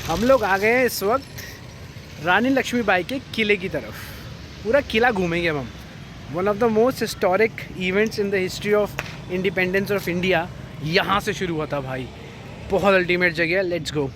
हम लोग आ गए हैं इस वक्त रानी लक्ष्मीबाई के किले की तरफ। पूरा किला घूमेंगे अब हम। One of the most historic events in the history of independence of India यहाँ से शुरू हुआ था भाई। बहुत अल्टीमेट जगह है, लेट्स गो।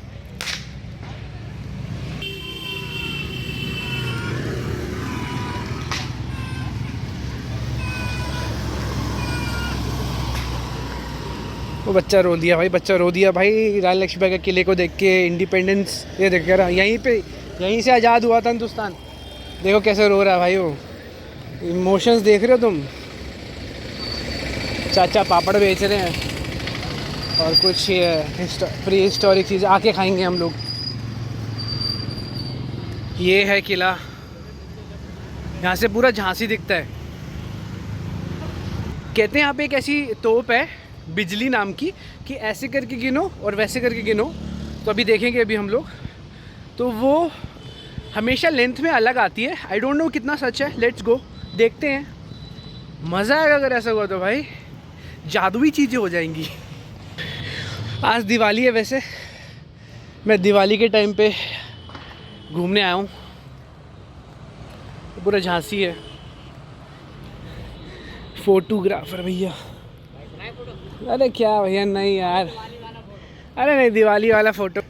वो बच्चा रो दिया भाई, बच्चा रो दिया भाई रानी लक्ष्मीबाई के किले को देख के। इंडिपेंडेंस ये देख रहा, यहीं से आज़ाद हुआ था हिंदुस्तान। देखो कैसे रो रहा है भाई वो। इमोशंस देख रहे हो तुम। चाचा पापड़ बेच रहे हैं और कुछ प्री हिस्टोरिक चीज़ें आके खाएंगे हम लोग। ये है किला, यहाँ से पूरा झांसी दिखता है। कहते हैं यहाँ पे एक ऐसी तोप है बिजली नाम की कि ऐसे करके गिनो और वैसे करके गिनो। तो अभी देखेंगे अभी हम लोग। तो वो हमेशा लेंथ में अलग आती है। आई डोंट नो कितना सच है, लेट्स गो देखते हैं। मज़ा आएगा अगर ऐसा हुआ तो भाई, जादुई चीज़ें हो जाएंगी। आज दिवाली है, वैसे मैं दिवाली के टाइम पे घूमने आया हूँ। पूरा झांसी है। फोटोग्राफर भैया, अरे क्या भैया, नहीं यार, अरे नहीं, दिवाली वाला फ़ोटो,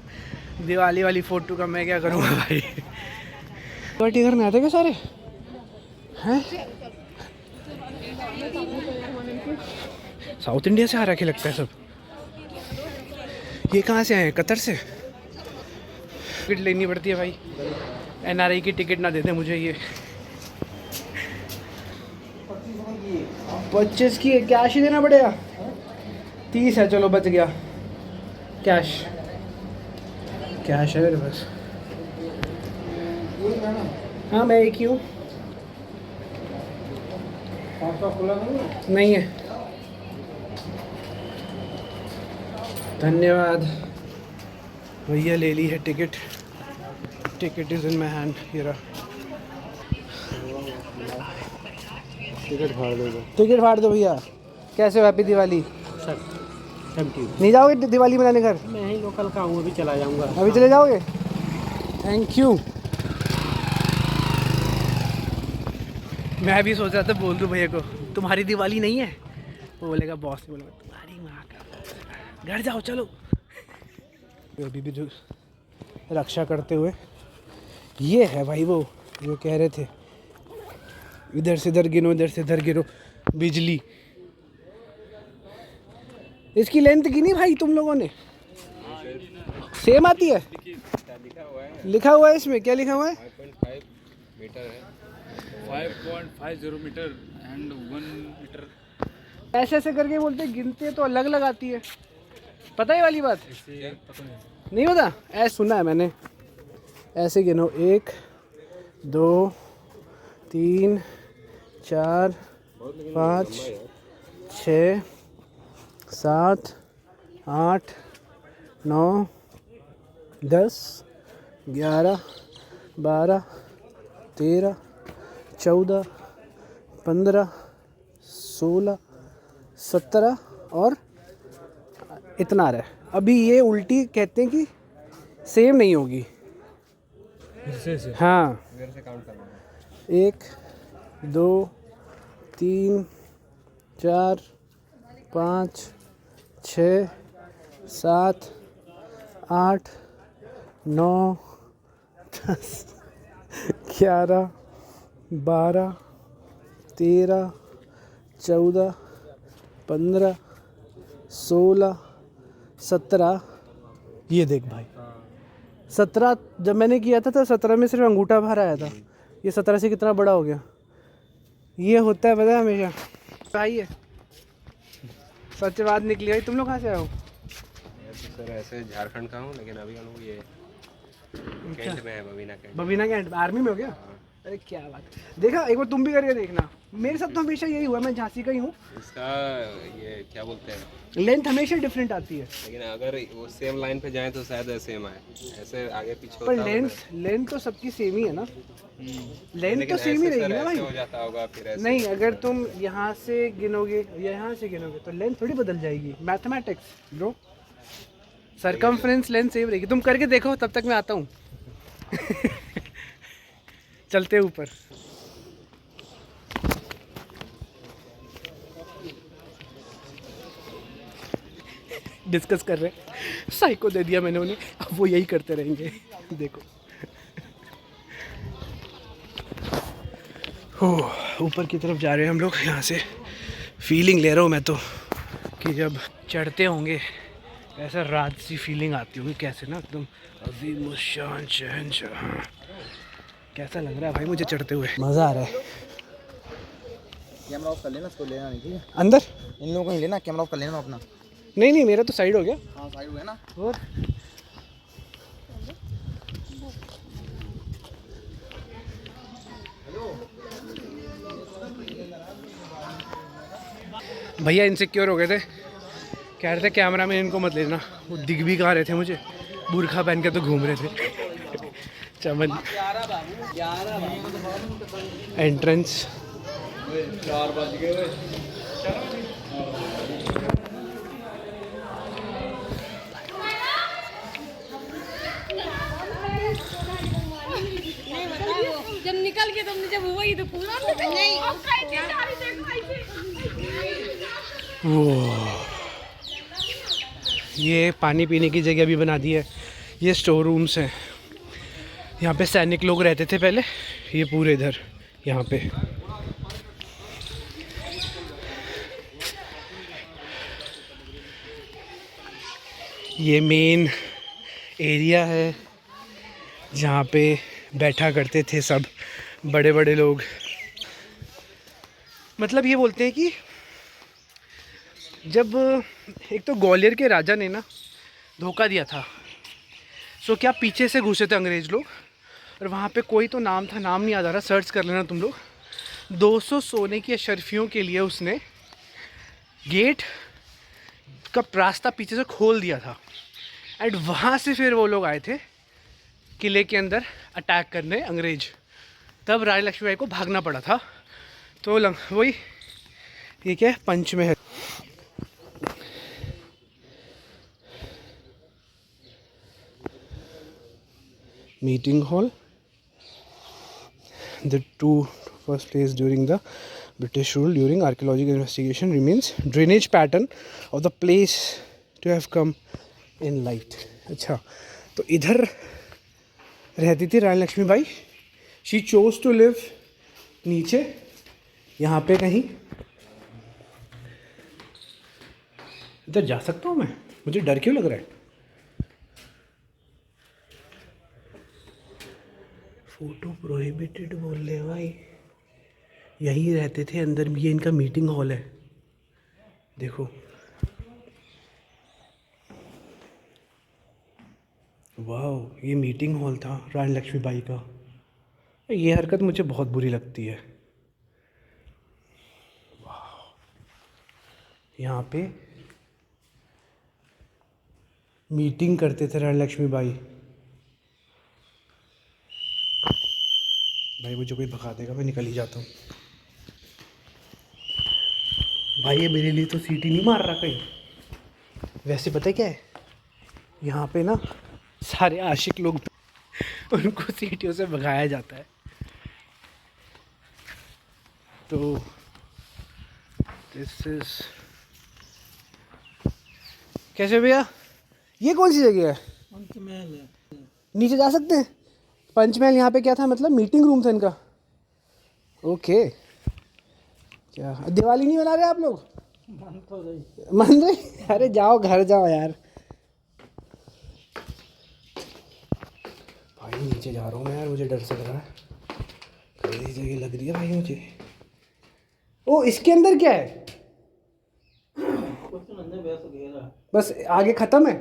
दिवाली वाली फ़ोटो का मैं क्या करूँगा भाई। पार्टी करने आते क्या सारे हैं? साउथ इंडिया से आ रखे लगता है सब। ये कहाँ से आए हैं? कतर से। टिकट लेनी पड़ती है भाई, NRI की टिकट ना देते मुझे ये। 25 की कैश ही देना पड़ेगा। 30 है, चलो बच गया। कैश है मेरे पास। हाँ मैं एक ही हूँ। नहीं है, धन्यवाद भैया, ले ली है ticket. Ticket is in my hand. ये रहा टिकट फाड़ दो। टिकट फाड़ दो भैया। कैसे हो? Happy Diwali. Sir thank you. नहीं जाओगे दिवाली मनाने घर? मैं यहीं लोकल का हूँ, अभी चला जाऊँगा। अभी चले जाओगे? Thank you. मैं भी सोच रहा था बोल दूं भैया को तुम्हारी दिवाली नहीं है। वो बोलेगा, बॉस ने बोला तुम्हारी माँ का, घर जाओ चलो। अभी भी जो रक्षा करते हुए ये है भाई, वो जो कह रहे थे इधर से इधर गिनो, इधर से इधर गिनो। बिजली, इसकी लेंथ गिनी भाई तुम लोगों ने? सेम आती है? लिखा हुआ है इसमें, क्या लिखा हुआ है? 5.5 मीटर है। 5.50 मीटर एंड 1 मीटर। ऐसे ऐसे करके बोलते, गिनते तो अलग अलग आती है। पता है वाली बात? नहीं पता? ऐसे सुना है मैंने। ऐसे गिनो, 1 2 3 4 5 6 7 8 9 10 11 12 13 14 15 16 17 और इतना आ रहा है। अभी ये उल्टी कहते हैं कि सेम नहीं होगी। हाँ, 1 2 3 4 5 6 7 8 9 10 11 12 13 14 15 16 17। ये देख भाई, 17 जब मैंने किया था तो 17 में सिर्फ अंगूठा बाहर आया था। ये 17 से कितना बड़ा हो गया। ये होता है पता है हमेशा भाई। है सच बात निकली भाई। तुम लोग कहाँ से आए हो? सर ऐसे झारखंड का हूँ, लेकिन अभी हम लोग ये कैंट में है, Babina cantt. Babina cantt army में हो गया? अरे क्या बात। देखा, एक बार तुम भी करके देखना। मेरे साथ तो हमेशा यही हुआ, मैं झांसी का ही हूँ। इसका ये क्या बोलते हैं, लेंथ हमेशा डिफरेंट आती है। लेकिन अगर वो सेम लाइन पे जाए तो शायद सेम आए। ऐसे आगे पीछे पर होता लेंथ तो सबकी सेम ही है ना। लेंथ लेकिन तो सेम ही ऐसे रहेगी सर ना भाई। ऐसे हो जाता होगा फिर ऐसे। नहीं, अगर तुम यहाँ से गिनोगे या यहाँ से गिनोगे तो लेंथ थोड़ी बदल जाएगी। Mathematics bro, circumference lens same रहेगी। तुम करके देखो, तब तक मैं आता हूँ। चलते ऊपर। डिस्कस कर रहे हैं, साइको दे दिया मैंने उन्हें, अब वो यही करते रहेंगे। देखो ऊपर की तरफ जा रहे हैं हम लोग। यहाँ से फीलिंग ले रहा हूँ मैं तो कि जब चढ़ते होंगे ऐसा रात सी फीलिंग आती होगी, कैसे ना एकदम अजीम शान शहंशाह। कैसा लग रहा है भाई मुझे चढ़ते हुए, मज़ा आ रहा है। कैमरा ऑफ कर लेना, इसको लेना नहीं, ठीक है? अंदर इन लोगों को नहीं लेना, कैमरा ऑफ कर लेना अपना। नहीं नहीं, मेरा तो साइड हो गया। हाँ साइड हुआ है ना। और भैया इनसिक्योर हो गए थे, कह रहे थे कैमरा में इनको मत लेना। वो दिख भी कहाँ रहे थे मुझे, बुरखा पहन के तो घूम रहे थे। चमन एंट्रेंस। जब निकल के तुमने जब हुआ ही तो पूरा नहीं। ये पानी पीने की जगह भी बना दी है। ये स्टोर रूम्स हैं, यहाँ पे सैनिक लोग रहते थे पहले। ये पूरे इधर यहाँ पे ये मेन एरिया है जहाँ पे बैठा करते थे सब बड़े बड़े लोग। मतलब ये बोलते हैं कि जब एक तो ग्वालियर के राजा ने ना धोखा दिया था, सो क्या पीछे से घुसे थे अंग्रेज़ लोग, और वहाँ पे कोई तो नाम था, नाम नहीं याद आ रहा, सर्च कर लेना तुम लोग। 200 सोने की अशर्फियों के लिए उसने गेट का रास्ता पीछे से खोल दिया था। एंड वहाँ से फिर वो लोग आए थे किले के अंदर अटैक करने अंग्रेज। तब रानी लक्ष्मीबाई को भागना पड़ा था। तो वही ये क्या है, Panchmahal. Meeting hall. The two first place during the British rule during archaeological investigation remains drainage pattern of the place to have come in light। अच्छा, तो इधर रहती थी रानी Lakshmibai. She chose to live नीचे, यहाँ पे कहीं। इधर जा सकता हूँ मैं? मुझे डर क्यों लग रहा है? फोटो प्रोहिबिटेड बोल रहे भाई। यहीं रहते थे अंदर भी। ये इनका मीटिंग हॉल है, देखो। वाह, ये मीटिंग हॉल था रानी लक्ष्मीबाई का। ये हरकत मुझे बहुत बुरी लगती है। वाह, यहाँ पे मीटिंग करते थे रानी लक्ष्मीबाई। भाई मुझे कोई भगा देगा, मैं निकल ही जाता हूँ। भाई ये मेरे लिए तो सीटी नहीं मार रहा कहीं। वैसे पता है क्या है, यहाँ पे ना सारे आशिक लोग उनको सीटियों से भगाया जाता है। तो दिस इज कैसे भैया, ये कौन सी जगह है? पंचमहल है। नीचे जा सकते हैं? पंचमहल यहाँ पे क्या था, मतलब मीटिंग रूम था इनका। ओके, क्या दिवाली नहीं मना रहे आप लोग? मान रहे? अरे जाओ घर जाओ यार। भाई नीचे जा रहा हूँ मैं यार, मुझे डर से लग रहा है। कई जगह लग रही है भाई मुझे। ओ इसके अंदर क्या है? बस आगे खत्म है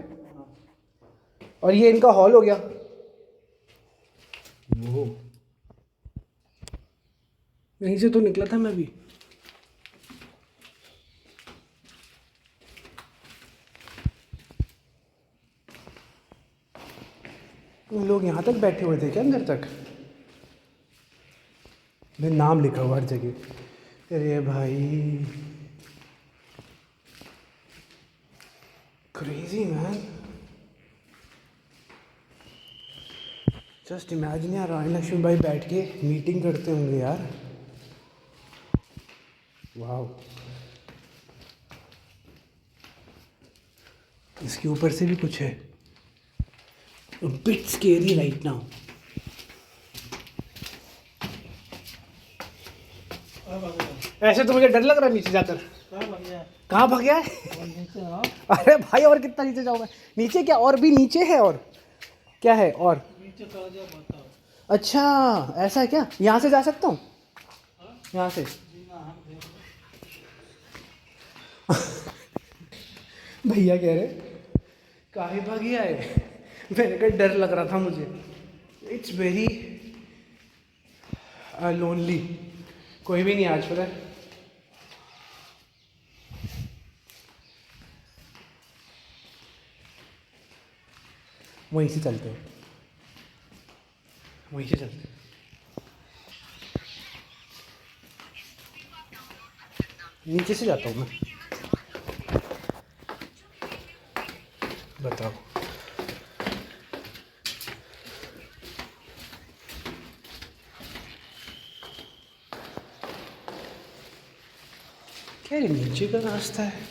और ये इनका हॉल हो गया। वो यहीं से तो निकला था मैं भी। लोग यहाँ तक बैठे हुए थे क्या अंदर तक? मेरा नाम लिखा हुआ हर जगह। अरे भाई क्रेजी मैन। जस्ट इमेजिन यार, रानी लक्ष्मी भाई बैठ के मीटिंग करते होंगे यार। वाह, इसके ऊपर से भी कुछ है। Bit scary right now. ऐसे तो मुझे डर लग रहा है नीचे जाकर। कहाँ भाग गया है? अरे भाई, और कितना नीचे जाऊँ मैं? नीचे क्या और भी नीचे है? और क्या है? और अच्छा, ऐसा है क्या? यहाँ से जा सकता हूँ? यहाँ से भैया कह रहे काहे भागी आए? मैंने कहा डर लग रहा था मुझे। It's very lonely. कोई भी नहीं आज, पता है। वहीं से चलते हैं, वहीं से चलते हैं। नीचे से जाता हूँ मैं। बताओ, क्या ये नीचे का रास्ता है?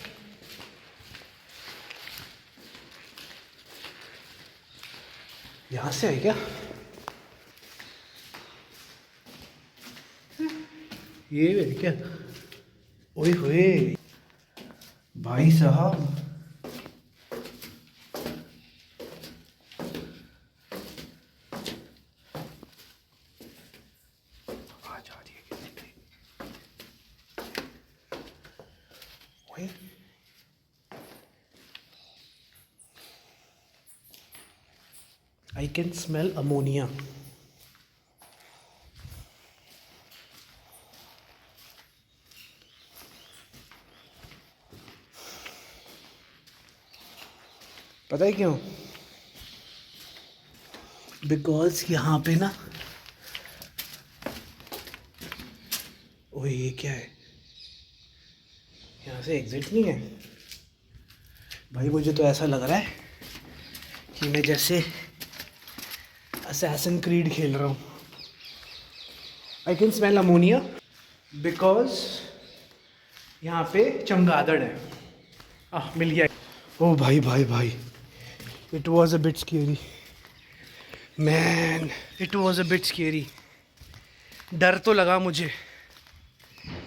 यहाँ से है क्या? ये है क्या? ओए होए भाई साहब, आवाज आ रही है किसी की? ओए, I can smell ammonia. पता है क्यों? बिकॉज यहाँ पे ना, ओए ये क्या है? यहाँ से एग्जिट नहीं है भाई। मुझे तो ऐसा लग रहा है कि मैं जैसे असैसिन क्रीड खेल रहा हूँ। I can smell ammonia because यहाँ पे चमगादड़ है। मिल गया। ओ भाई भाई भाई, it was a bit scary man, it was a bit scary. डर तो लगा मुझे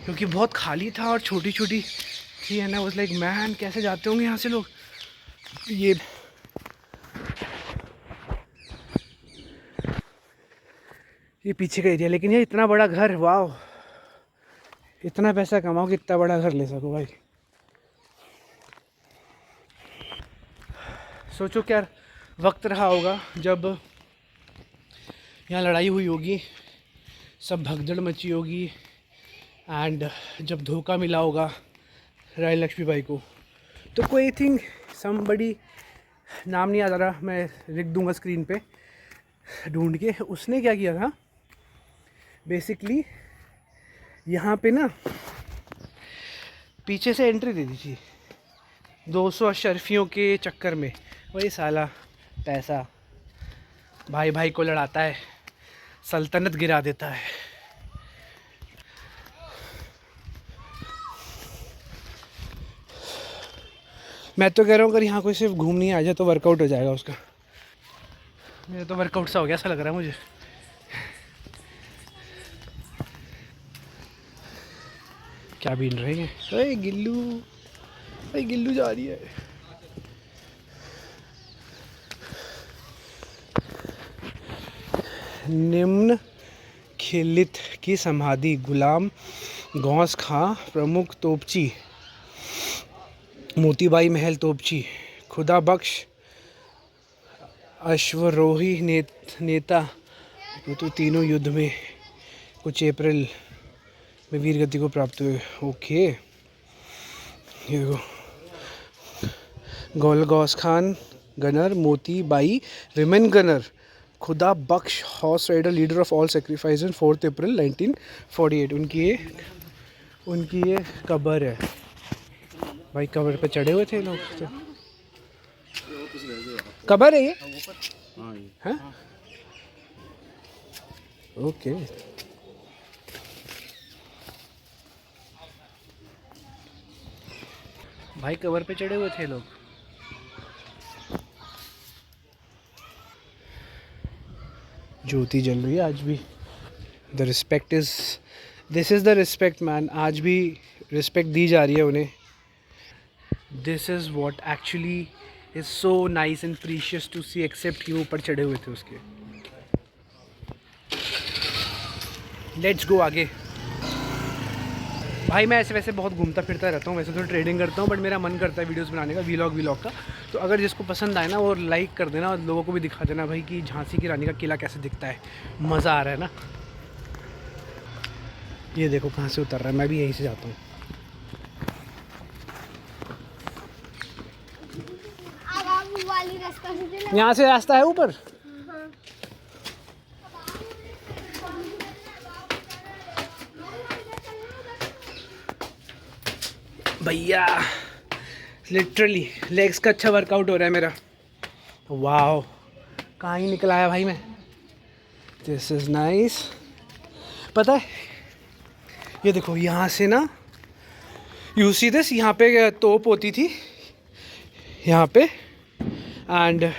क्योंकि बहुत खाली था और छोटी छोटी थी, and I was like man कैसे जाते होंगे यहाँ से लोग। ये पीछे का एरिया, लेकिन ये इतना बड़ा घर, वाह। इतना पैसा कमाओ कि इतना बड़ा घर ले सको भाई। सोचो क्या वक्त रहा होगा जब यहाँ लड़ाई हुई होगी, सब भगदड़ मची होगी, एंड जब धोखा मिला होगा रानी लक्ष्मी बाई को। तो कोई थिंग समबडी, नाम नहीं याद आ रहा, मैं लिख दूंगा स्क्रीन पे ढूंढ के। उसने क्या किया था बेसिकली, यहाँ पे ना पीछे से एंट्री दे दी थी 200 अशरफियों के चक्कर में। वही साला पैसा भाई भाई को लड़ाता है, सल्तनत गिरा देता है। मैं तो कह रहा हूँ अगर यहाँ कोई सिर्फ घूमने आ जाए तो वर्कआउट हो जाएगा उसका। मेरा तो वर्कआउट सा हो गया, ऐसा लग रहा है मुझे। क्या बीन रहे हैं? अरे गिल्लू, अरे गिल्लू जा रही है। निम्न खिलित की समाधि गुलाम गौस खां प्रमुख तोपची, मोतीबाई महल तोपची, खुदा बख्श अश्वरोही नेता, तो तीनों युद्ध में कुछ अप्रैल में वीर गति को प्राप्त हुए। Okay, Ghaus Khan gunner, Motibai women gunner, Khuda Bakhsh horse rider, leader of all sacrifice, 4 April 1948। उनकी ये कब्र है भाई। कब्र पे चढ़े हुए थे लोग तो। कब्र है ये? हाँ, ओके भाई कवर पे चढ़े हुए थे लोग। ज्योति जल रही है आज भी। The respect is, this is the respect man. आज भी रिस्पेक्ट दी जा रही है उन्हें। This is what actually is so nice and precious to see, except कि वो ऊपर चढ़े हुए थे उसके। लेट्स गो आगे। भाई मैं ऐसे वैसे बहुत घूमता फिरता रहता हूँ, वैसे तो ट्रेडिंग करता हूँ, बट मेरा मन करता है वीडियोस बनाने का, वीलॉग का। तो अगर जिसको पसंद आए ना वो लाइक कर देना और लोगों को भी दिखा देना भाई कि झांसी की रानी का किला कैसे दिखता है। मज़ा आ रहा है ना। ये देखो कहाँ से उतर रहा है, मैं भी यहीं से जाता हूँ। यहाँ से रास्ता है ऊपर। भैया लिटरली लेग्स का अच्छा वर्कआउट हो रहा है मेरा। वाओ कहाँ ही निकल आया भाई मैं। This is nice. पता है ये देखो यहाँ से ना, यू सी दिस, यहाँ पे तोप होती थी यहाँ पे, एंड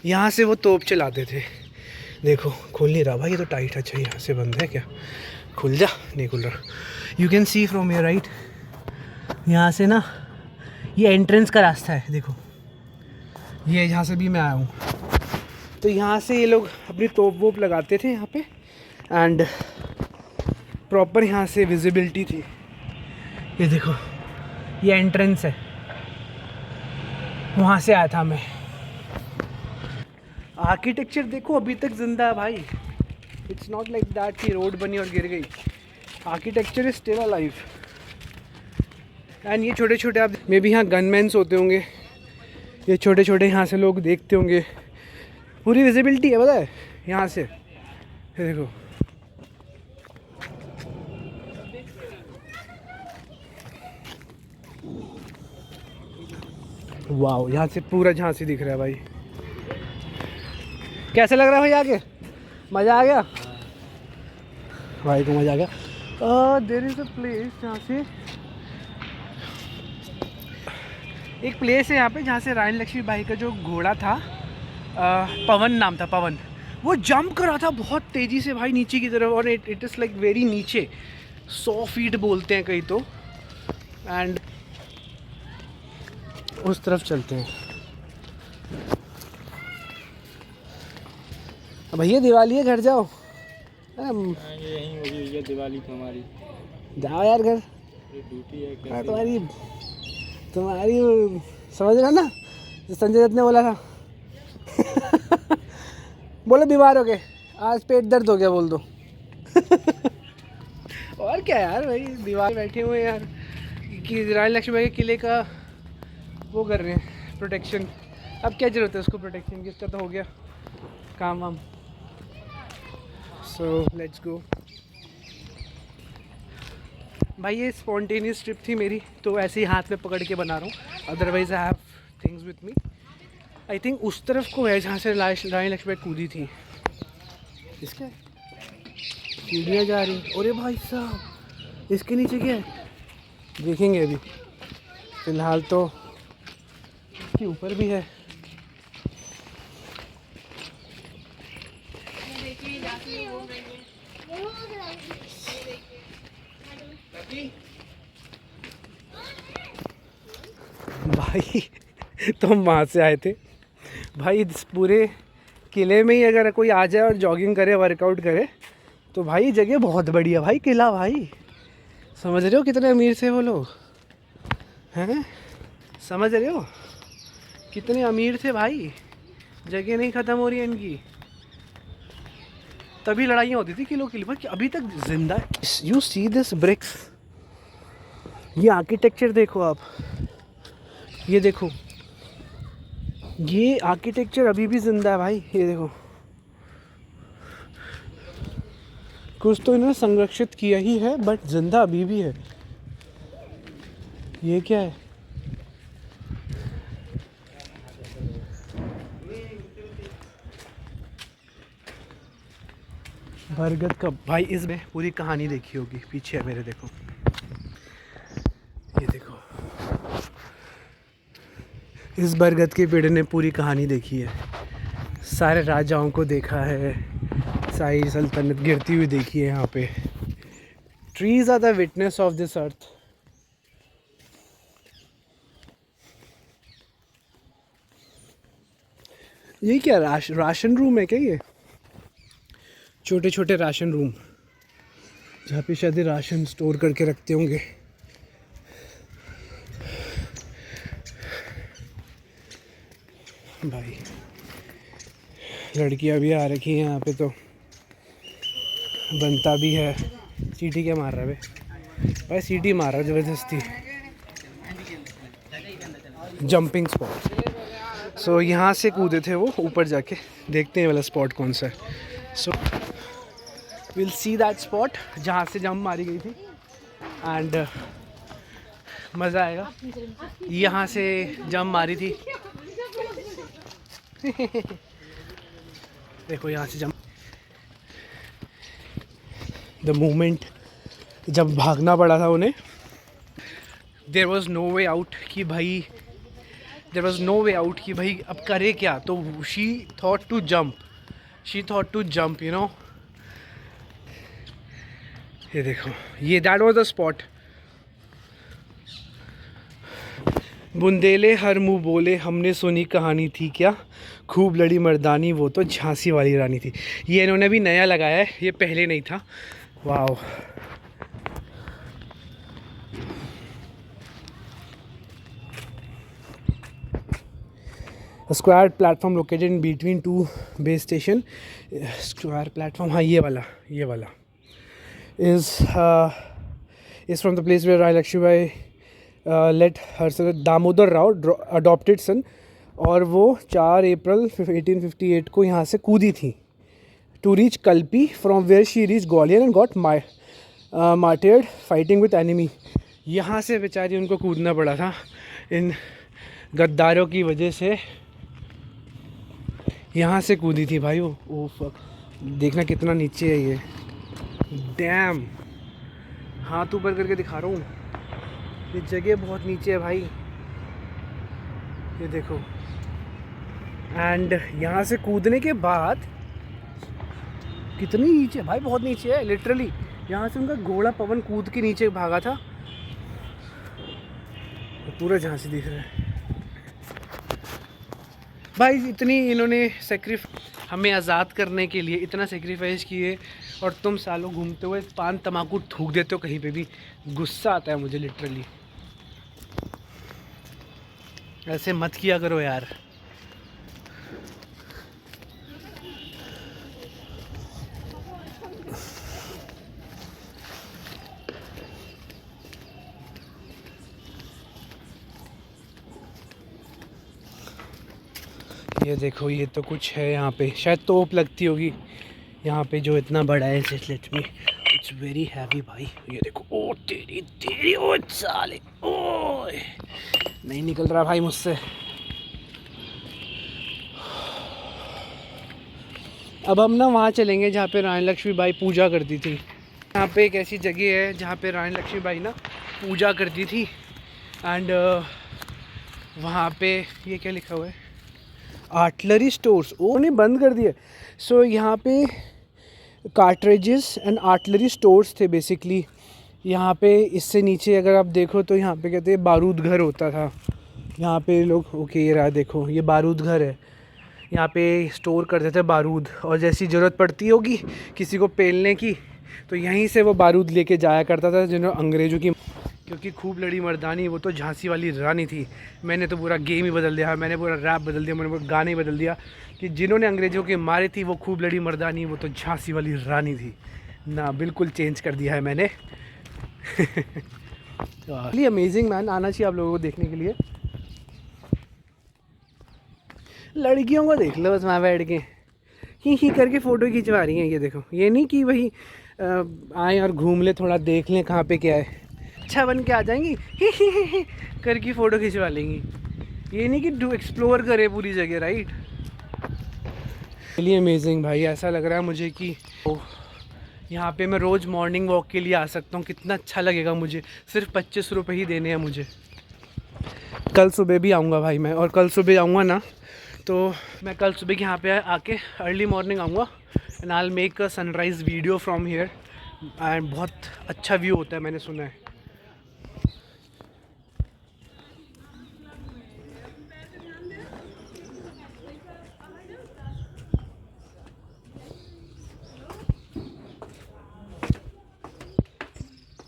यहाँ से वो तोप चलाते थे। देखो खुल नहीं रहा भाई, ये तो टाइट है। अच्छा यहाँ से बंद है क्या? खुल जा। नहीं खुल रहा। You can see from your right, यहाँ से ना ये एंट्रेंस का रास्ता है। देखो ये यहाँ से भी मैं आया हूँ। तो यहाँ से ये लोग अपनी तोप वोप लगाते थे यहाँ पे, एंड प्रॉपर यहाँ से विजिबिलिटी थी। ये देखो ये एंट्रेंस है, वहाँ से आया था मैं। आर्किटेक्चर देखो अभी तक जिंदा है भाई। इट्स नॉट लाइक दैट कि रोड बनी और गिर गई। Architecture is still alive. And ये छोटे छोटे आप मे बी यहाँ गनमैन्स होते होंगे, ये छोटे छोटे यहाँ से लोग देखते होंगे। पूरी विजिबिलिटी है पता है यहाँ से। ये देखो वाओ, यहाँ से पूरा झांसी दिख रहा है भाई। कैसे लग रहा है भाई आगे? मज़ा आ गया भाई को, मज़ा आ गया। देयर इज़ अ प्लेस जहाँ से, एक प्लेस है यहाँ पे जहाँ से रानी लक्ष्मीबाई का जो घोड़ा था, पवन नाम था, पवन, वो जंप कर रहा था बहुत तेज़ी से भाई नीचे की तरफ। और इट इज़ लाइक वेरी नीचे, 100 फीट बोलते हैं कहीं तो। एंड उस तरफ चलते हैं। भैया दिवाली है, घर जाओ। यहीं होगी भैया दिवाली तो हमारी। जाओ यार घर। ड्यूटी है क्या? तुम्हारी समझ रहा ना, जो संजय दत्त ने बोला था। बोलो बीमार हो गए, आज पेट दर्द हो गया बोल दो। और क्या यार भाई, दीवार बैठे हुए यार कि रानी लक्ष्मीबाई के किले का वो कर रहे हैं प्रोटेक्शन। अब क्या जरूरत है उसको प्रोटेक्शन की, इसका तो हो गया काम वाम। सो लेट्स गो भाई। ये स्पॉन्टेनियस ट्रिप थी मेरी, तो ऐसे ही हाथ में पकड़ के बना रहा हूँ। Otherwise I have things with me. I think उस तरफ को है जहाँ से रानी लक्ष्मीबाई कूदी थी। इसके सीढ़ियाँ जा रही। अरे भाई साहब इसके नीचे क्या है देखेंगे अभी, फिलहाल तो इसके ऊपर भी है। भाई तो हम वहाँ से आए थे भाई। इस पूरे किले में ही अगर कोई आ जाए और जॉगिंग करे, वर्कआउट करे, तो भाई जगह बहुत बढ़िया भाई। किला भाई, समझ रहे हो कितने अमीर थे वो लोग हैं? समझ रहे हो कितने अमीर थे भाई? जगह नहीं ख़त्म हो रही है इनकी, तभी लड़ाइयाँ होती थी किलो किलो पर, अभी तक जिंदा है। यू सी दिस ब्रिक्स, ये आर्किटेक्चर देखो आप, ये देखो ये आर्किटेक्चर अभी भी जिंदा है भाई। ये देखो कुछ तो इन्होंने संरक्षित किया ही है, बट जिंदा अभी भी है। ये क्या है? बरगद का भाई, इसमें पूरी कहानी देखी होगी, पीछे है मेरे, देखो ये देखो, इस बरगद के पेड़ ने पूरी कहानी देखी है, सारे राजाओं को देखा है, सारी सल्तनत गिरती हुई देखी है यहाँ पे। Trees are the witness of this earth. ये क्या राशन रूम है क्या? ये छोटे छोटे राशन रूम जहाँ पे शायद राशन स्टोर करके रखते होंगे। भाई लड़कियां भी आ रखी हैं यहाँ पे, तो बनता भी है। सीटी क्या मार रहा है भाई? सीटी मार रहा है ज़बरदस्ती। जंपिंग स्पॉट, सो यहाँ से कूदे थे वो ऊपर जाके, देखते हैं वाला स्पॉट कौन सा है। So will see that spot जहाँ से जंप मारी गई थी, एंड मज़ा आएगा। यहाँ से जंप मारी थी देखो यहाँ से जंप, द मोमेंट जब भागना पड़ा था उन्हें, there was no way out कि भाई, there was no way out कि भाई अब करे क्या। तो she thought to jump, you know. ये देखो, ये दैट वॉज द स्पॉट। बुंदेले हर मुँह बोले, हमने सुनी कहानी थी क्या, खूब लड़ी मर्दानी वो तो झांसी वाली रानी थी। ये इन्होंने भी नया लगाया है, ये पहले नहीं था। Wow, square platform located in between two base station. Square platform, हाँ ये वाला is from the place where Rani Lakshmibai let her Damodar Rao adopted son, और वो 4 अप्रैल 1858 को यहाँ से कूदी थी to reach Kalpi, from where she reach Gwalior and got martyred fighting with enemy. यहाँ से बेचारी उनको कूदना पड़ा था इन गद्दारों की वजह से, यहाँ से कूदी थी भाई वो। ओ फक, देखना कितना नीचे है ये, डैम। हाथ ऊपर करके दिखा रहा हूँ, ये जगह बहुत नीचे है भाई, ये देखो। एंड यहाँ से कूदने के बाद कितनी नीचे भाई, बहुत नीचे है लिटरली। यहाँ से उनका घोड़ा पवन कूद के नीचे भागा था, पूरा झांसी दिख रहा है भाई। इतनी इन्होंने हमें आज़ाद करने के लिए इतना सेक्रीफाइस किए, और तुम सालों घूमते हुए पान तम्बाकू थूक देते हो कहीं पे भी। गुस्सा आता है मुझे लिटरली, ऐसे मत किया करो यार। ये देखो, ये तो कुछ है यहाँ पे, शायद तोप लगती होगी यहाँ पे, जो इतना बड़ा है। Let me, it's very heavy भाई। ये देखो, ओ तेरी तेरी, ओ साले, ओ नहीं निकल रहा भाई मुझसे। अब हम ना वहाँ चलेंगे जहाँ पे रानी लक्ष्मीबाई पूजा करती थी। यहाँ पे एक ऐसी जगह है जहाँ पे रानी लक्ष्मीबाई ना पूजा करती थी, एंड वहाँ पे ये क्या लिखा हुआ है, आर्टिलरी स्टोर्स। ओ नहीं, बंद कर दिए। सो यहाँ पे कार्ट्रिजेस एंड आर्टिलरी स्टोर्स थे बेसिकली। यहाँ पे इससे नीचे अगर आप देखो तो यहाँ पे कहते हैं बारूद घर होता था। यहाँ पे लोग, ओके ये रहा, देखो ये बारूद घर है, यहाँ पे स्टोर करते थे बारूद, और जैसी ज़रूरत पड़ती होगी किसी को पेलने की तो यहीं से वो बारूद लेके जाया करता था। जिन्होंने अंग्रेज़ों की, क्योंकि खूब लड़ी मर्दानी वो तो झांसी वाली रानी थी। मैंने तो पूरा गेम ही बदल दिया, मैंने पूरा रैप बदल दिया, मैंने पूरा गाने ही बदल दिया कि जिन्होंने अंग्रेज़ों के मारे थी वो खूब लड़ी मर्दानी वो तो झांसी वाली रानी थी ना। बिल्कुल चेंज कर दिया है मैंने। रियली अमेजिंग मैन, आना चाहिए आप लोगों को देखने के लिए। लड़कियों को देख लो बस वहाँ बैठ के ही करके फ़ोटो खिंचवा रही हैं। ये देखो, ये नहीं कि भाई आए और घूम ले, थोड़ा देख लें कहाँ पे क्या है, अच्छा बन के आ जाएंगी ही करके फ़ोटो खिंचवा लेंगी। ये नहीं कि डू एक्सप्लोर करे पूरी जगह, राइट। रियली अमेजिंग भाई, ऐसा लग रहा है मुझे कि यहाँ पे मैं रोज़ मॉर्निंग वॉक के लिए आ सकता हूँ। कितना अच्छा लगेगा मुझे। सिर्फ 25 रुपये ही देने हैं मुझे। कल सुबह भी आऊँगा भाई मैं, और कल सुबह आऊँगा ना तो मैं कल सुबह यहाँ पे आके अर्ली मॉर्निंग आऊँगा and I will make a sunrise video from here. And बहुत अच्छा व्यू होता है, मैंने सुना है।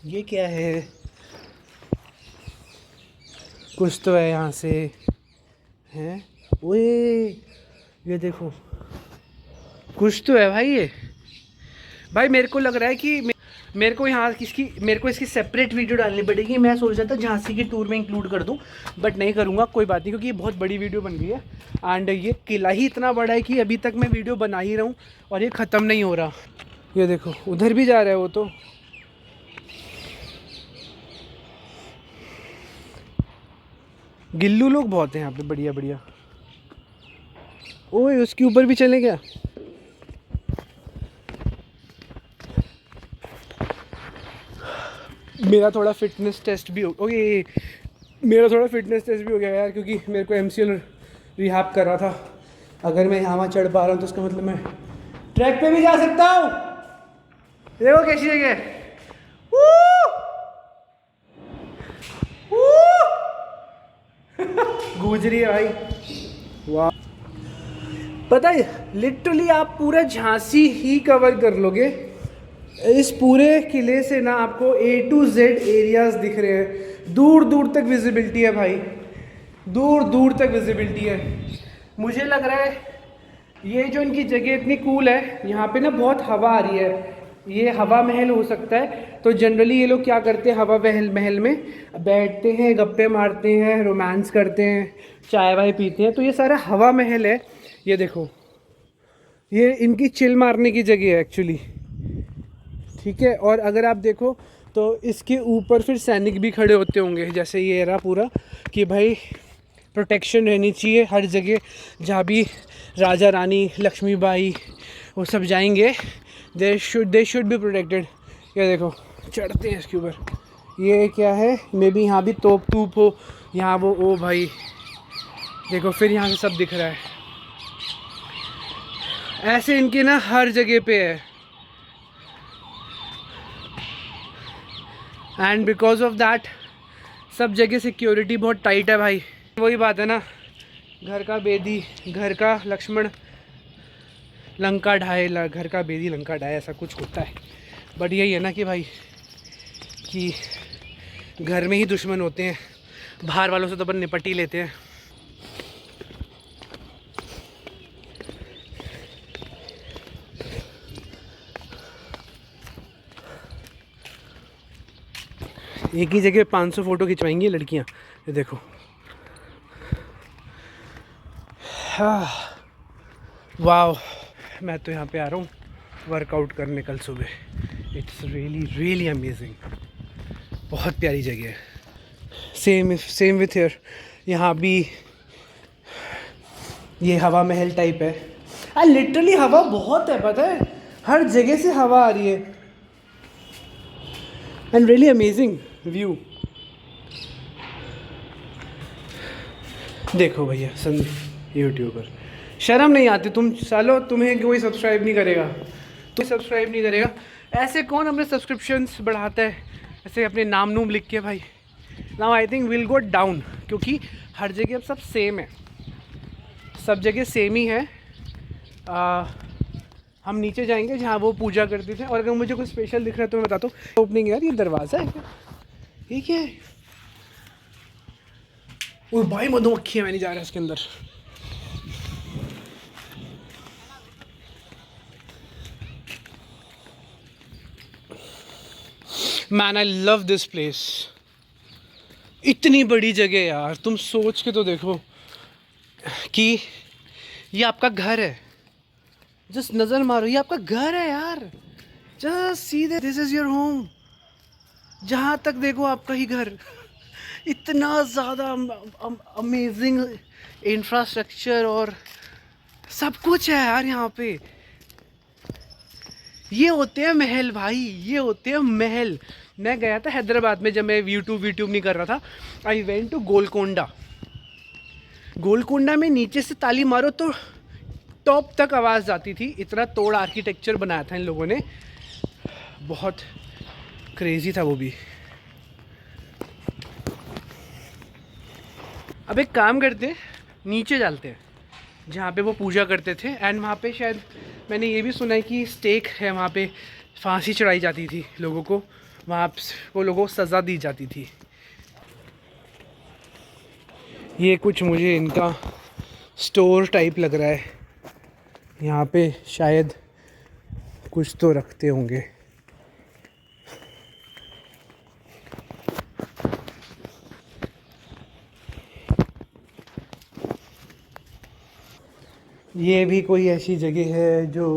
ये क्या है? कुछ तो है यहाँ से, हैं? ओए ये देखो, कुछ तो है भाई। ये भाई मेरे को लग रहा है कि मेरे को इसकी सेपरेट वीडियो डालनी पड़ेगी। मैं सोच रहा था झांसी की टूर में इंक्लूड कर दूं, बट नहीं करूँगा, कोई बात नहीं, क्योंकि ये बहुत बड़ी वीडियो बन गई है। एंड ये किला ही इतना बड़ा है कि अभी तक मैं वीडियो बना ही रहा हूँ और ये ख़त्म नहीं हो रहा। ये देखो उधर भी जा रहा है वो तो। गिल्लू लोग बहुत हैं यहाँ पे, बढ़िया बढ़िया। ओए उसके ऊपर भी चले क्या? मेरा थोड़ा फिटनेस टेस्ट भी हो गया यार, क्योंकि मेरे को MCL रिहैब कर रहा था। अगर मैं यहाँ चढ़ पा रहा हूँ तो उसका मतलब मैं ट्रैक पे भी जा सकता हूँ। देखो कैसी जगह, गूंज रही है भाई। वाह, पता है लिटरली आप पूरा झांसी ही कवर कर लोगे। इस पूरे किले से ना आपको A to Z एरियाज दिख रहे हैं। दूर दूर तक विजिबिलिटी है भाई, दूर दूर तक विजिबिलिटी है। मुझे लग रहा है ये जो इनकी जगह इतनी कूल है, यहाँ पे ना बहुत हवा आ रही है। ये हवा महल हो सकता है। तो जनरली ये लोग क्या करते हैं, हवा महल में बैठते हैं, गप्पे मारते हैं, रोमांस करते हैं, चाय वाय पीते हैं। तो ये सारा हवा महल है। ये देखो, ये इनकी चिल मारने की जगह है एक्चुअली, ठीक है। और अगर आप देखो तो इसके ऊपर फिर सैनिक भी खड़े होते होंगे, जैसे ये रहा पूरा कि भाई प्रोटेक्शन रहनी चाहिए हर जगह। जहाँ भी राजा रानी लक्ष्मीबाई वो सब जाएंगे, दे शुड बी प्रोटेक्टेड। ये देखो चढ़ते हैं इसके ऊपर। ये क्या है, मे बी यहाँ भी तोप हो यहाँ वो। ओ भाई देखो, फिर यहाँ से सब दिख रहा है। ऐसे इनके ना हर जगह पे है। एंड बिकॉज ऑफ दैट सब जगह सिक्योरिटी बहुत टाइट है भाई। वही बात है ना, घर का बेदी घर का लक्ष्मण लंका ढाए, घर का बेदी लंका ढाए, ऐसा कुछ होता है। बट यही है ना कि भाई कि घर में ही दुश्मन होते हैं, बाहर वालों से तो अपन निपट ही लेते हैं। एक ही जगह 500 फ़ोटो खिंचवाएंगी लड़कियां। ये देखो, वाह, मैं तो यहाँ पे आ रहा हूँ वर्कआउट करने कल सुबह। इट्स रियली अमेजिंग, बहुत प्यारी जगह है। सेम विथ हियर, यहाँ भी ये हवा महल टाइप है। लिटरली हवा बहुत है, पता है, हर जगह से हवा आ रही है। And really amazing view. देखो भैया संदीप यूट्यूबर, शर्म नहीं आती तुम सालो, तुम्हें कोई सब्सक्राइब नहीं करेगा। ऐसे कौन अपने सब्सक्रिप्शंस बढ़ाता है ऐसे अपने नाम नूम लिख के भाई। Now I think will go down, क्योंकि हर जगह अब सब सेम है, सब जगह सेम ही है। हम नीचे जाएंगे जहाँ वो पूजा करते थे। और अगर मुझे कुछ स्पेशल दिख रहा है तो मैं बताता हूँ। ओपनिंग यार, ये दरवाज़ा है क्या? ये क्या है? ओ भाई मधुमक्खी है, मैं नहीं जा रहा इसके अंदर। Man I love this place. इतनी बड़ी जगह यार, तुम सोच के तो देखो कि ये आपका घर है। जस्ट नज़र मारो, ये आपका घर है यार। Just see that this is your home. जहाँ तक देखो आपका ही घर। इतना ज़्यादा अमेजिंग इंफ्रास्ट्रक्चर और सब कुछ है यार यहाँ पे। ये होते हैं महल भाई, ये होते हैं महल। मैं गया था हैदराबाद में जब मैं यूट्यूब नहीं कर रहा था। I went to Golconda. Golconda में नीचे से ताली मारो तो टॉप तक आवाज़ जाती थी। इतना तोड़ आर्किटेक्चर बनाया था इन लोगों ने, बहुत क्रेजी था वो भी। अब एक काम करते हैं, नीचे चलते हैं जहाँ पे वो पूजा करते थे। एंड वहाँ पे शायद मैंने ये भी सुना है कि स्टेक है, वहाँ पे फांसी चढ़ाई जाती थी लोगों को, वहाँ वो लोगों को सज़ा दी जाती थी। ये कुछ मुझे इनका स्टोर टाइप लग रहा है, यहाँ पे शायद कुछ तो रखते होंगे। ये भी कोई ऐसी जगह है जो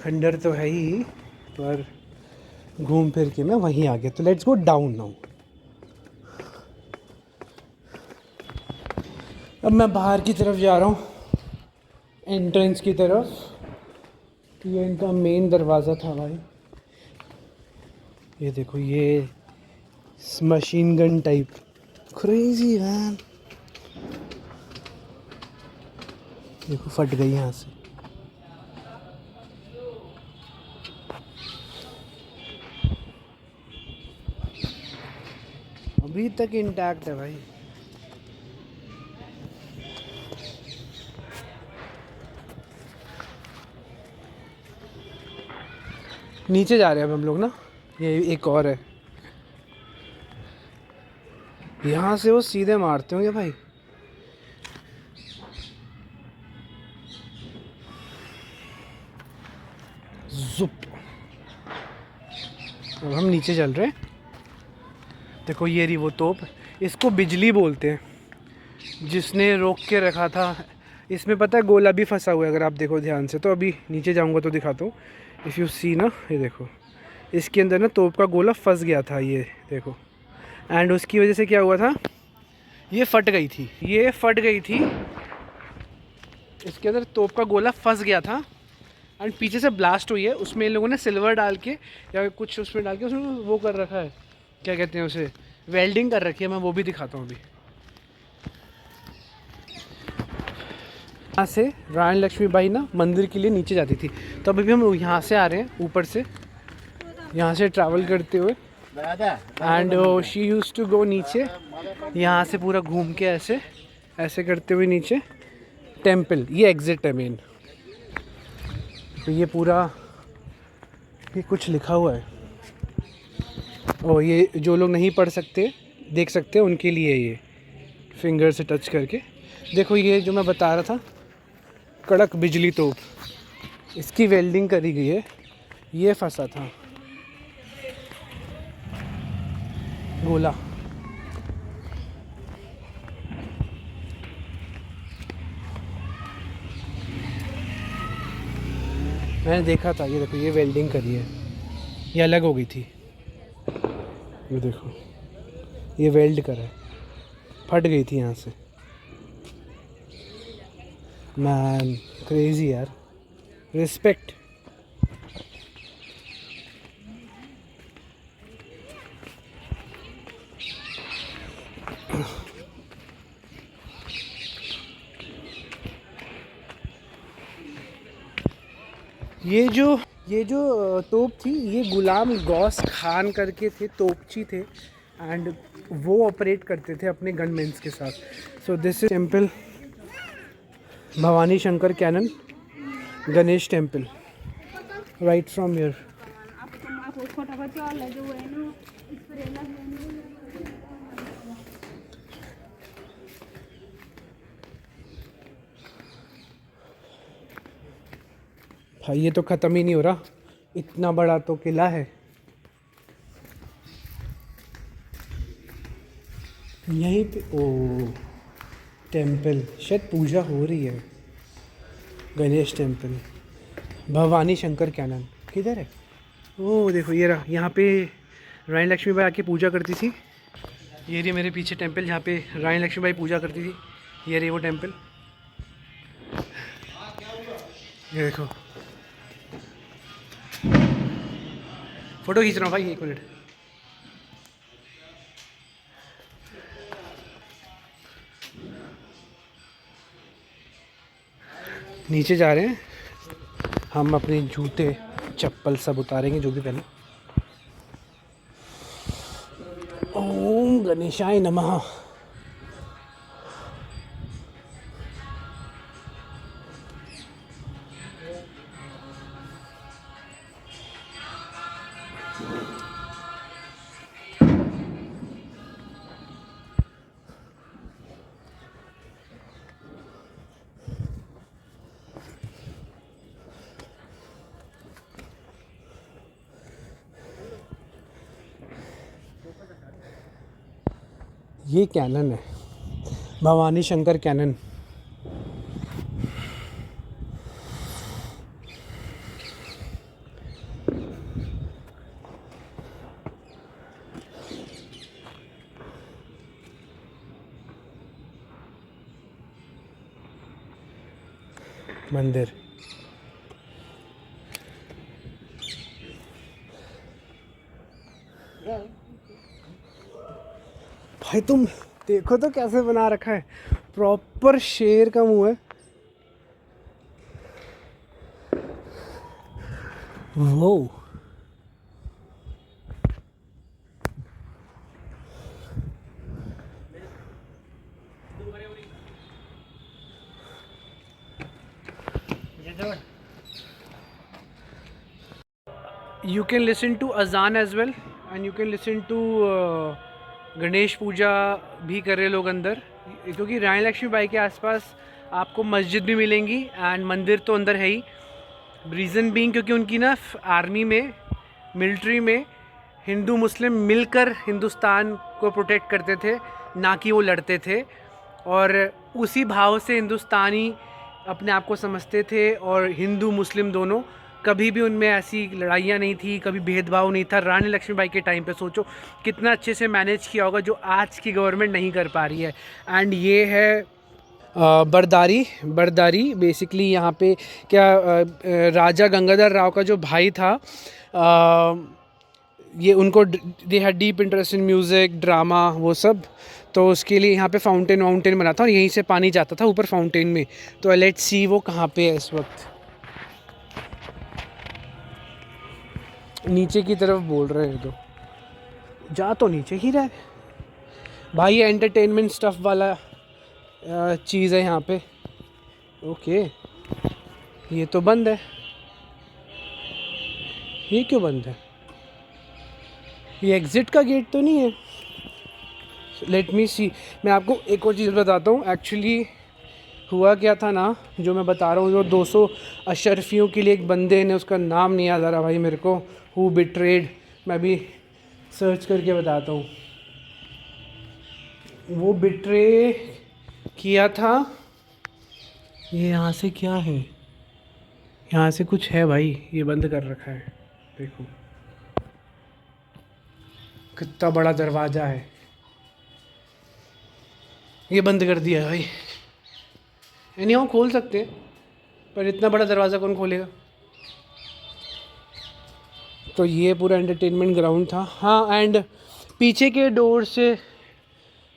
खंडर तो है ही, पर घूम फिर के मैं वहीं आ गया। तो लेट्स गो डाउन नाउ। अब मैं बाहर की तरफ जा रहा हूँ, एंट्रेंस की तरफ। ये इनका मेन दरवाज़ा था भाई। ये देखो, ये machine gun type, crazy man. देखो फट गई यहाँ से। अभी तक इंटैक्ट है भाई। नीचे जा रहे हैं अब हम लोग ना। ये एक और है, यहाँ से वो सीधे मारते होंगे भाई। जुप। अब हम नीचे चल रहे हैं। देखो ये रही वो तोप, इसको बिजली बोलते हैं, जिसने रोक के रखा था। इसमें पता है गोला भी फंसा हुआ है, अगर आप देखो ध्यान से। तो अभी नीचे जाऊंगा तो दिखाता हूँ। इफ़ यू सी ना, ये देखो इसके अंदर ना तोप का गोला फंस गया था, ये देखो। एंड उसकी वजह से क्या हुआ था, ये फट गई थी, ये फट गई थी। इसके अंदर तोप का गोला फंस गया था एंड पीछे से ब्लास्ट हुई है। उसमें इन लोगों ने सिल्वर डाल के या कुछ उसमें डाल के उसमें वो कर रखा है, क्या कहते हैं उसे, वेल्डिंग कर रखी है। मैं वो भी दिखाता हूँ अभी। यहाँ से रानी लक्ष्मीबाई ना मंदिर के लिए नीचे जाती थी। तो अभी हम यहाँ से आ रहे हैं, ऊपर से यहाँ से ट्रैवल करते हुए। And she used to go नीचे, यहाँ से पूरा घूम के ऐसे ऐसे करते हुए नीचे टेम्पल। ये एग्जिट है मेन। तो ये पूरा, ये कुछ लिखा हुआ है। और ये जो लोग नहीं पढ़ सकते, देख सकते हैं, उनके लिए ये फिंगर से टच करके। देखो ये जो मैं बता रहा था, कड़क बिजली तोप, इसकी वेल्डिंग करी गई है। ये फंसा था गोला। मैंने देखा था, ये देखो ये वेल्डिंग करी है, ये अलग हो गई थी। ये देखो ये वेल्ड करा है, फट गई थी यहाँ से। मैन क्रेजी यार, रिस्पेक्ट। ये जो तोप थी, ये गुलाम गौस खान करके थे, तोपची थे। एंड वो ऑपरेट करते थे अपने गनमेंस के साथ। So this is temple Bhavani Shankar cannon Ganesh temple, right from here. भाई ये तो ख़त्म ही नहीं हो रहा, इतना बड़ा तो किला है। यहीं पे ओ टेम्पल, शायद पूजा हो रही है। गणेश टेम्पल भवानी शंकर कैनन किधर है? ओ देखो ये रहा, यहाँ पे रानी लक्ष्मीबाई आके पूजा करती थी। ये रही मेरे पीछे टेम्पल जहाँ पे रानी लक्ष्मीबाई पूजा करती थी। ये रही वो टेम्पल, ये देखो। फ़ोटो खींच रहा हूँ भाई, 1 मिनट। नीचे जा रहे हैं हम, अपने जूते चप्पल सब उतारेंगे जो भी पहने। ओम गणेशाय नमः। ये कैनन है, भवानी शंकर कैनन। मंदिर भाई, तुम देखो तो कैसे बना रखा है, प्रॉपर शेर का मुंह है। वो you can listen to azan as well and you can listen to Ganesh पूजा भी कर रहे लोग अंदर, क्योंकि रानी लक्ष्मी बाई के आसपास आपको मस्जिद भी मिलेंगी एंड मंदिर तो अंदर है ही। रीज़न बीइंग क्योंकि उनकी ना आर्मी में, मिलिट्री में हिंदू मुस्लिम मिलकर हिंदुस्तान को प्रोटेक्ट करते थे, ना कि वो लड़ते थे। और उसी भाव से हिंदुस्तानी अपने आप को समझते थे, और हिंदू मुस्लिम दोनों, कभी भी उनमें ऐसी लड़ाइयाँ नहीं थी, कभी भेदभाव नहीं था। रानी लक्ष्मीबाई के टाइम पे सोचो कितना अच्छे से मैनेज किया होगा, जो आज की गवर्नमेंट नहीं कर पा रही है। एंड ये है बरदारी बेसिकली यहाँ पे क्या, राजा गंगाधर राव का जो भाई था, ये उनको they had deep interest in music, drama, वो सब। तो उसके लिए यहाँ पे फाउंटेन बना था और यहीं से पानी जाता था ऊपर फाउंटेन में। तो लेट्स सी वो कहाँ पे है इस वक्त। नीचे की तरफ बोल रहे हैं, तो जा तो नीचे ही रहे भाई। ये एंटरटेनमेंट स्टफ़ वाला चीज़ है यहाँ पे। ओके, ये तो बंद है। ये क्यों बंद है? ये एग्ज़िट का गेट तो नहीं है। लेट मी सी। मैं आपको एक और चीज़ बताता हूँ। एक्चुअली हुआ क्या था ना, जो मैं बता रहा हूँ, जो 200 अशरफियों के लिए एक बंदे ने, उसका नाम नहीं याद आ रहा भाई मेरे को, हु बिट्रेड, मैं भी सर्च करके बताता हूँ। वो बिट्रे किया था। ये यहाँ से क्या है? यहाँ से कुछ है भाई, ये बंद कर रखा है। देखो कितना बड़ा दरवाज़ा है, ये बंद कर दिया है भाई। यानी हम खोल सकते हैं, पर इतना बड़ा दरवाज़ा कौन खोलेगा? तो ये पूरा एंटरटेनमेंट ग्राउंड था। हाँ, एंड पीछे के डोर से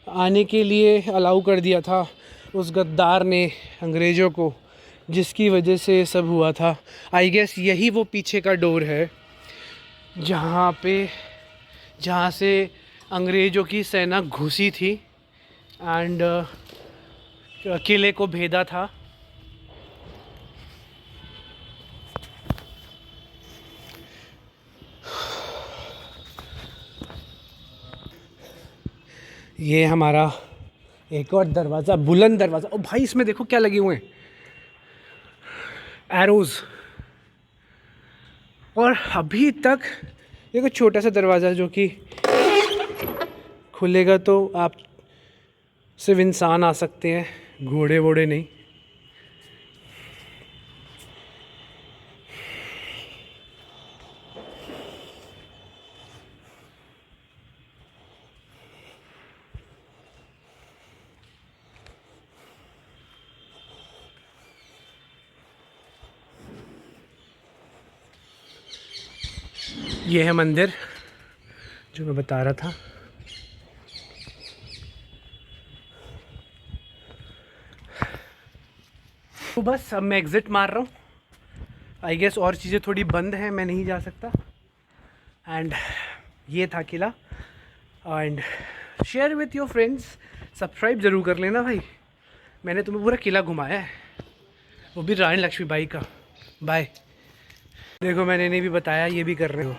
आने के लिए अलाउ कर दिया था उस गद्दार ने अंग्रेज़ों को, जिसकी वजह से ये सब हुआ था। आई गेस यही वो पीछे का डोर है जहाँ से अंग्रेज़ों की सेना घुसी थी एंड किले को भेदा था। ये हमारा एक और दरवाज़ा, बुलंद दरवाज़ा। ओ भाई, इसमें देखो क्या लगे हुए हैं, एरोज़। और अभी तक देखो छोटा सा दरवाज़ा जो कि खुलेगा तो आप सिर्फ इंसान आ सकते हैं, घोड़े वोड़े नहीं। ये है मंदिर जो मैं बता रहा था। तो बस अब मैं एग्ज़िट मार रहा हूँ। आई गेस और चीज़ें थोड़ी बंद हैं, मैं नहीं जा सकता। एंड ये था किला। And share with your friends, subscribe ज़रूर कर लेना भाई। मैंने तुम्हें पूरा किला घुमाया है, वो भी रानी लक्ष्मीबाई का। बाय। देखो मैंने इन्हें भी बताया, ये भी कर रहे हो,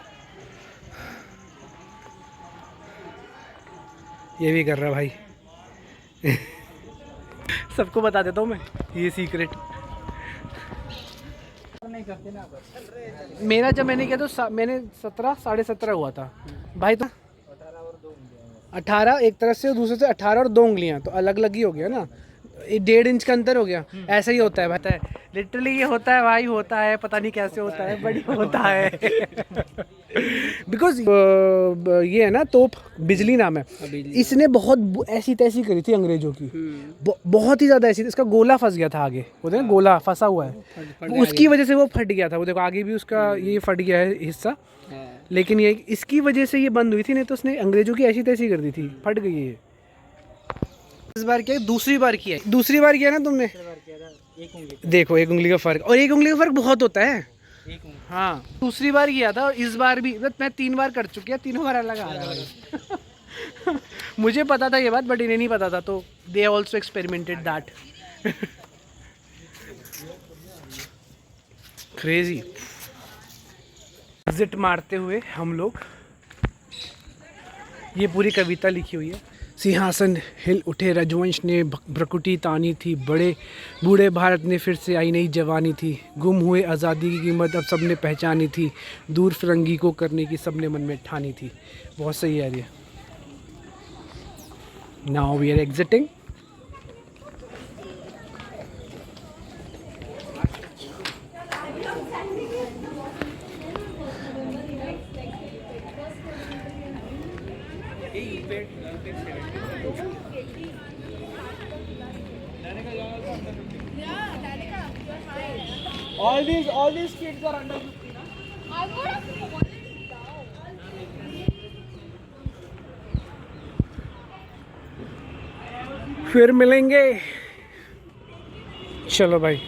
ये भी कर रहा भाई। सबको बता देता हूँ मैं ये सीक्रेट। नहीं करते ना मेरा जब मैंने किया तो मैंने 17 साढ़े 17 हुआ था भाई। तो 18 एक तरफ से और दूसरे से 18 और 2 उंगलियां, तो अलग अलग ही हो गया ना, 1.5 इंच का अंतर हो गया। ऐसा ही होता है भाई, लिटरली ये होता है भाई, होता है, पता नहीं कैसे होता है, बड़ी होता है। बिकॉज ये है ना तोप बिजली नाम है, इसने बहुत ऐसी तैसी करी थी अंग्रेजों की, बहुत ही ज़्यादा ऐसी। इसका गोला फंस गया था आगे, वो देखो गोला फंसा हुआ है, उसकी वजह से वो फट गया था। वो देखो आगे भी उसका ये फट गया है हिस्सा, लेकिन ये इसकी वजह से ये बंद हुई थी, नहीं तो उसने अंग्रेजों की ऐसी तैसी कर दी थी, फट गई है। इस बार किया, दूसरी बार किया, दूसरी बार किया ना तुमने। देखो 1 उंगली का फ़र्क, और 1 उंगली का फ़र्क बहुत होता है। हाँ दूसरी बार किया था, और इस बार भी मैं 3 बार कर चुकी है, तीनों बार अलग आ रहा है। मुझे पता था ये बात, बट इन्हें नहीं पता था, तो they also experimented that. Crazy. Exit मारते हुए हम लोग, ये पूरी कविता लिखी हुई है। सिंहासन हिल उठे रजवंश ने, भ्रकुटी तानी थी, बड़े बूढ़े भारत ने फिर से आई नई जवानी थी, गुम हुए आज़ादी की कीमत अब सबने पहचानी थी, दूर फिरंगी को करने की सबने मन में ठानी थी। बहुत सही है ये। Now we are exiting. all these kids are under 15 ना? I would have fallen down. फिर मिलेंगे, चलो भाई।